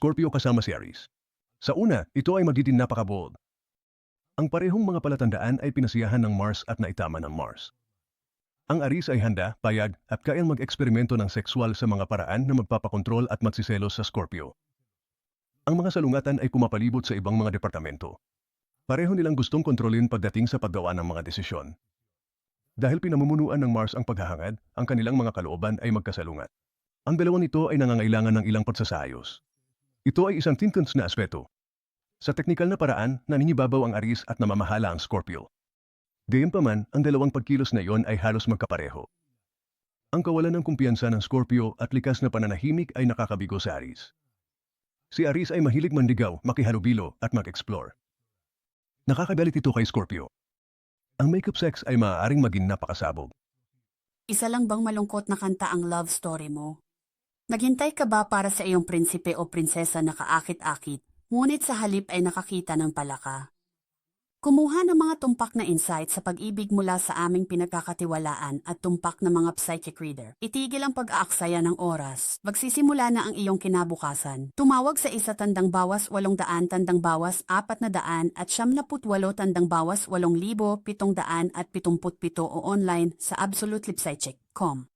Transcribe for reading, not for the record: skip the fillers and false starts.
Scorpio kasama si Aries. Sa una, ito ay magiging napaka-bold. Ang parehong mga palatandaan ay pinasiyahan ng Mars at naitama ng Mars. Ang Aries ay handa, payag, at kayang mag-eksperimento ng sexual sa mga paraan na magpapakontrol at magsiselos sa Scorpio. Ang mga salungatan ay pumapalibot sa ibang mga departamento. Pareho nilang gustong kontrolin pagdating sa paggawa ng mga desisyon. Dahil pinamumunuan ng Mars ang paghahangad, ang kanilang mga kalooban ay magkasalungat. Ang dalawang ito ay nangangailangan ng ilang pagsasayos. Ito ay isang tintense na aspeto. Sa teknikal na paraan, naninibabaw ang Aries at namamahala ang Scorpio. Gayunpaman, ang dalawang pagkilos na iyon ay halos magkapareho. Ang kawalan ng kumpiyansa ng Scorpio at likas na pananahimik ay nakakabigo sa Aries. Si Aries ay mahilig manligaw, makihalubilo at mag-explore. Nakakagalit ito kay Scorpio. Ang makeup sex ay maaaring maging napakasabog. Isa lang bang malungkot na kanta ang love story mo? Naghintay ka ba para sa iyong prinsipe o prinsesa na kaakit-akit, ngunit sa halip ay nakakita ng palaka? Kumuha ng mga tumpak na insight sa pag-ibig mula sa aming pinagkakatiwalaan at tumpak na mga psychic reader. Itigil ang pag-aaksaya ng oras. Magsisimula na ang iyong kinabukasan. Tumawag sa 1-800-800 at 78-800 o online sa absolutelypsychic.com.